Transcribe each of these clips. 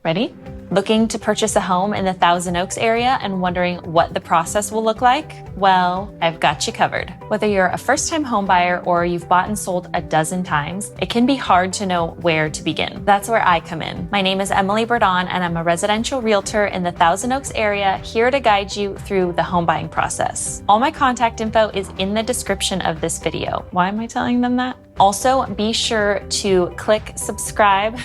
Ready? Looking to purchase a home in the Thousand Oaks area and wondering what the process will look like? Well, I've got you covered. Whether you're a first-time homebuyer or you've bought and sold a dozen times, it can be hard to know where to begin. That's where I come in. My name is Emily Berdon and I'm a residential realtor in the Thousand Oaks area, here to guide you through the home buying process. All my contact info is in the description of this video. Why am I telling them that? Also, be sure to click subscribe.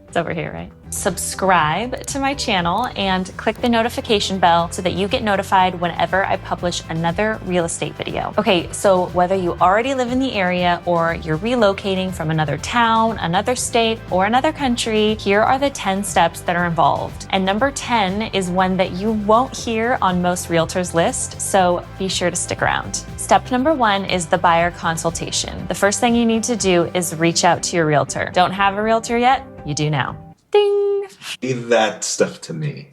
It's over here, right? Subscribe to my channel and click the notification bell so that you get notified whenever I publish another real estate video. Okay, so whether you already live in the area or you're relocating from another town, another state, or another country, here are the 10 steps that are involved. And number 10 is one that you won't hear on most realtors' list, so be sure to stick around. Step number 1 is the buyer consultation. The first thing you need to do is reach out to your realtor. Don't have a realtor yet? You do now. Ding! Leave that stuff to me.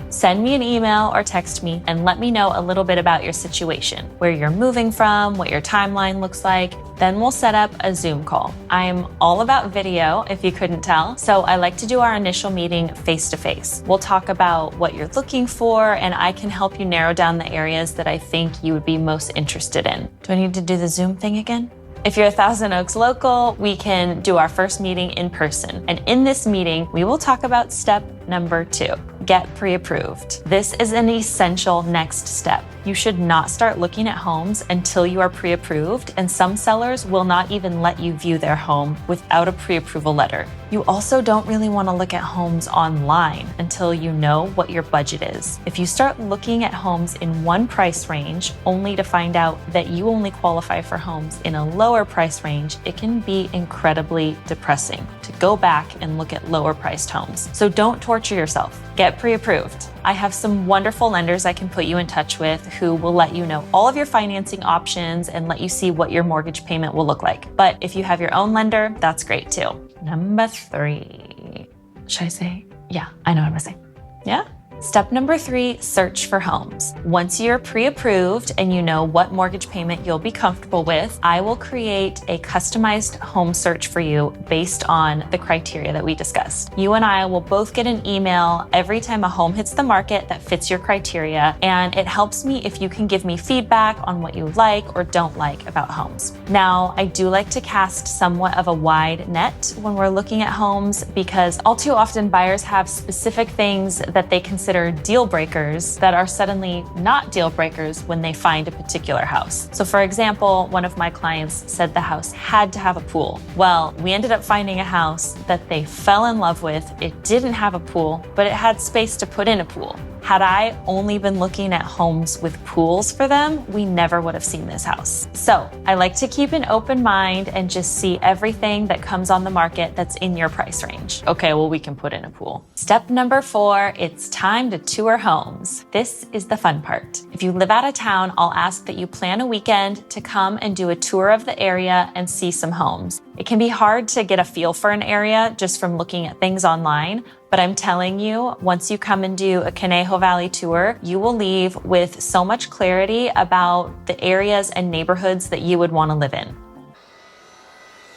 Send me an email or text me and let me know a little bit about your situation, where you're moving from, what your timeline looks like. Then we'll set up a Zoom call. I'm all about video, if you couldn't tell, so I like to do our initial meeting face-to-face. We'll talk about what you're looking for, and I can help you narrow down the areas that I think you would be most interested in. Do I need to do the Zoom thing again? If you're a Thousand Oaks local, we can do our first meeting in person. And in this meeting, we will talk about step number 2, get pre-approved. This is an essential next step. You should not start looking at homes until you are pre-approved, and some sellers will not even let you view their home without a pre-approval letter. You also don't really want to look at homes online until you know what your budget is. If you start looking at homes in one price range only to find out that you only qualify for homes in a lower price range, it can be incredibly depressing to go back and look at lower priced homes. So don't torture yourself. Get pre-approved. I have some wonderful lenders I can put you in touch with who will let you know all of your financing options and let you see what your mortgage payment will look like. But if you have your own lender, that's great too. Number 3. Should I say? Yeah, I know what I'm gonna say. Yeah? Step number 3, search for homes. Once you're pre-approved and you know what mortgage payment you'll be comfortable with, I will create a customized home search for you based on the criteria that we discussed. You and I will both get an email every time a home hits the market that fits your criteria, and it helps me if you can give me feedback on what you like or don't like about homes. Now, I do like to cast somewhat of a wide net when we're looking at homes because all too often buyers have specific things that they consider deal breakers that are suddenly not deal breakers when they find a particular house. So for example, one of my clients said the house had to have a pool. Well, we ended up finding a house that they fell in love with. It didn't have a pool, but it had space to put in a pool. Had I only been looking at homes with pools for them, we never would have seen this house. So I like to keep an open mind and just see everything that comes on the market that's in your price range. Okay, well, we can put in a pool. Step number 4, it's time to tour homes. This is the fun part. If you live out of town, I'll ask that you plan a weekend to come and do a tour of the area and see some homes. It can be hard to get a feel for an area just from looking at things online, but I'm telling you, once you come and do a Conejo Valley tour, you will leave with so much clarity about the areas and neighborhoods that you would want to live in.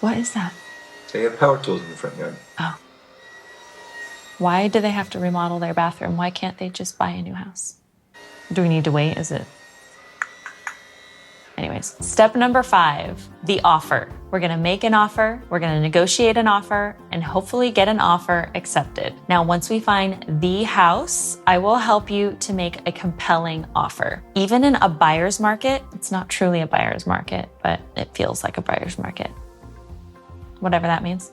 What is that? They have power tools in the front yard. Oh. Why do they have to remodel their bathroom? Why can't they just buy a new house? Do we need to wait? Is it? Anyways, step number 5, the offer. We're gonna make an offer, we're gonna negotiate an offer, and hopefully get an offer accepted. Now, once we find the house, I will help you to make a compelling offer. Even in a buyer's market, it's not truly a buyer's market, but it feels like a buyer's market. Whatever that means.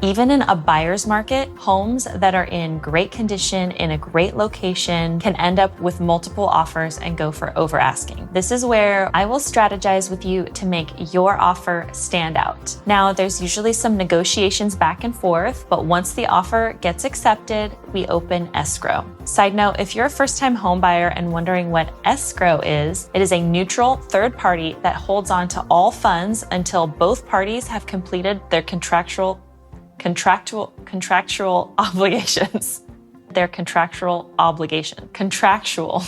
Even in a buyer's market, homes that are in great condition, in a great location, can end up with multiple offers and go for over asking. This is where I will strategize with you to make your offer stand out. Now, there's usually some negotiations back and forth, but once the offer gets accepted, we open escrow. Side note, if you're a first-time home buyer and wondering what escrow is, it is a neutral third party that holds on to all funds until both parties have completed their contractual obligations. Their contractual obligation. Contractual.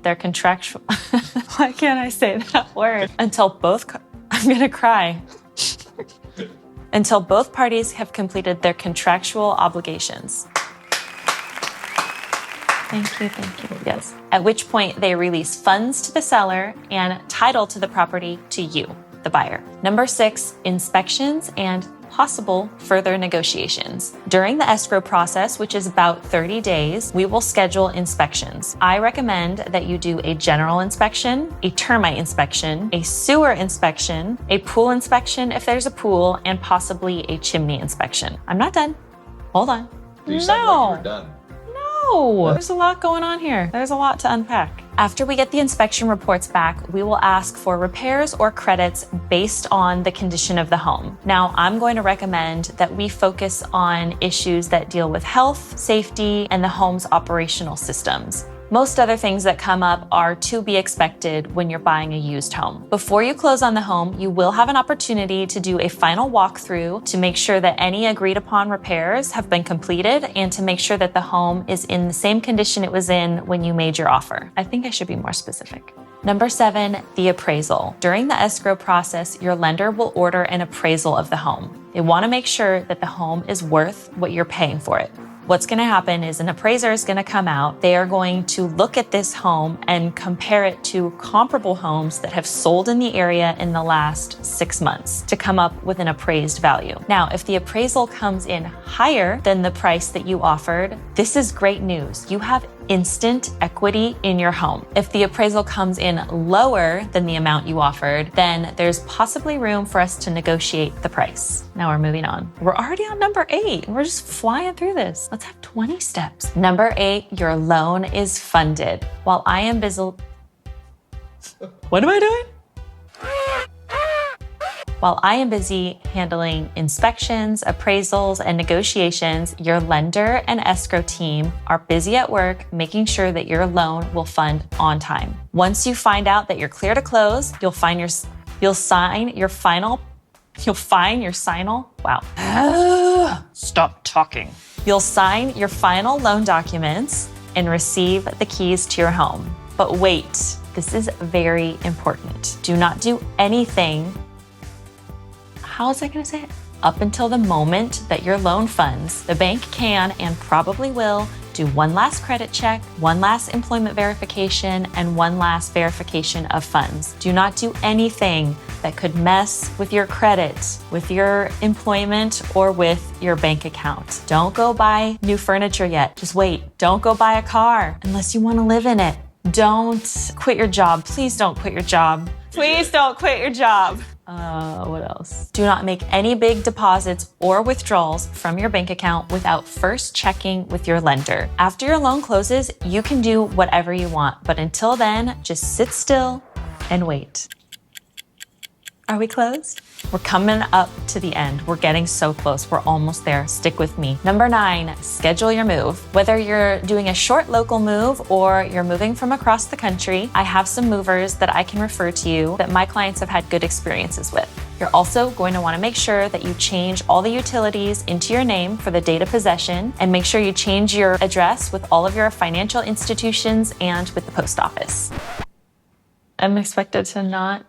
Their contractual. Why can't I say that word? Until both, I'm gonna cry. until both parties have completed their contractual obligations. Thank you, yes. At which point they release funds to the seller and title to the property to you, the buyer. Number 6, inspections and possible further negotiations. During the escrow process, which is about 30 days, we will schedule inspections. I recommend that you do a general inspection, a termite inspection, a sewer inspection, a pool inspection if there's a pool, and possibly a chimney inspection. I'm not done. Hold on. You sound like you're done. No, there's a lot going on here. There's a lot to unpack. After we get the inspection reports back, we will ask for repairs or credits based on the condition of the home. Now, I'm going to recommend that we focus on issues that deal with health, safety, and the home's operational systems. Most other things that come up are to be expected when you're buying a used home. Before you close on the home, you will have an opportunity to do a final walkthrough to make sure that any agreed upon repairs have been completed and to make sure that the home is in the same condition it was in when you made your offer. I think I should be more specific. Number 7, the appraisal. During the escrow process, your lender will order an appraisal of the home. They want to make sure that the home is worth what you're paying for it. What's going to happen is an appraiser is going to come out. They are going to look at this home and compare it to comparable homes that have sold in the area in the last 6 months to come up with an appraised value. Now, if the appraisal comes in higher than the price that you offered, this is great news. You have instant equity in your home. If the appraisal comes in lower than the amount you offered, then there's possibly room for us to negotiate the price. Now we're moving on. We're already on number 8. We're just flying through this. Let's have 20 steps. Number 8, your loan is funded. While I am busy... What am I doing? While I am busy handling inspections, appraisals, and negotiations, your lender and escrow team are busy at work making sure that your loan will fund on time. Once you find out that you're clear to close, you'll sign your final. Wow. Stop talking. You'll sign your final loan documents and receive the keys to your home. But wait, this is very important. Do not do anything. How was I going to say it? Up until the moment that your loan funds, the bank can and probably will do one last credit check, one last employment verification, and one last verification of funds. Do not do anything that could mess with your credit, with your employment, or with your bank account. Don't go buy new furniture yet. Just wait. Don't go buy a car unless you want to live in it. Don't quit your job. Please don't quit your job. Please don't quit your job. What else? Do not make any big deposits or withdrawals from your bank account without first checking with your lender. After your loan closes, you can do whatever you want, but until then, just sit still and wait. Are we closed? We're coming up to the end. We're getting so close. We're almost there. Stick with me. Number 9, schedule your move. Whether you're doing a short local move or you're moving from across the country, I have some movers that I can refer to you that my clients have had good experiences with. You're also going to want to make sure that you change all the utilities into your name for the date of possession, and make sure you change your address with all of your financial institutions and with the post office. I'm expected to not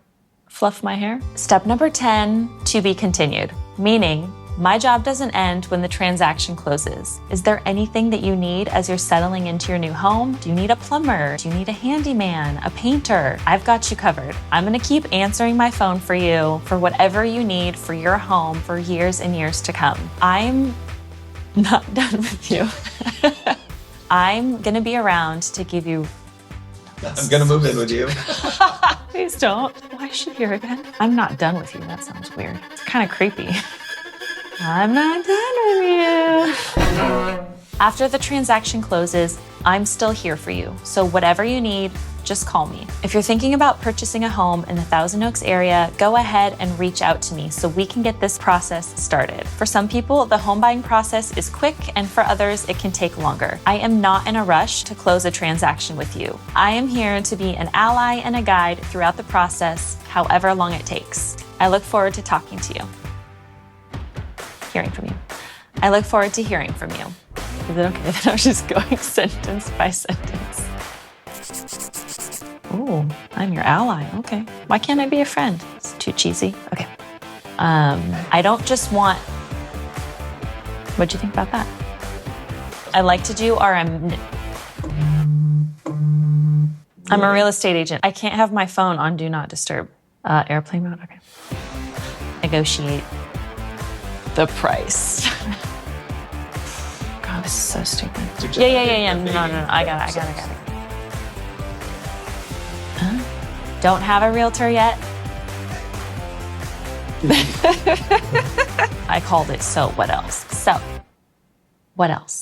fluff my hair. Step number 10, to be continued, meaning my job doesn't end when the transaction closes. Is there anything that you need as you're settling into your new home? Do you need a plumber? Do you need a handyman, a painter? I've got you covered. I'm gonna keep answering my phone for you for whatever you need for your home for years and years to come. I'm not done with you. I'm gonna be around to give you... I'm gonna move in with you. Please don't. Why is she here again? I'm not done with you. That sounds weird. It's kind of creepy. I'm not done with you. After the transaction closes, I'm still here for you. So whatever you need, just call me. If you're thinking about purchasing a home in the Thousand Oaks area, go ahead and reach out to me so we can get this process started. For some people, the home buying process is quick, and for others, it can take longer. I am not in a rush to close a transaction with you. I am here to be an ally and a guide throughout the process, however long it takes. I look forward to talking to you. Hearing from you. I look forward to hearing from you. Is it okay that I'm just going sentence by sentence? Oh, I'm your ally. Okay. Why can't I be a friend? It's too cheesy. Okay. I don't just want, what'd you think about that? I like to do I'm a real estate agent. I can't have my phone on Do Not Disturb. Airplane mode, okay. Negotiate the price. God, this is so stupid. Yeah. No. I got it. Huh? Don't have a realtor yet? I called it So What Else? So, what else?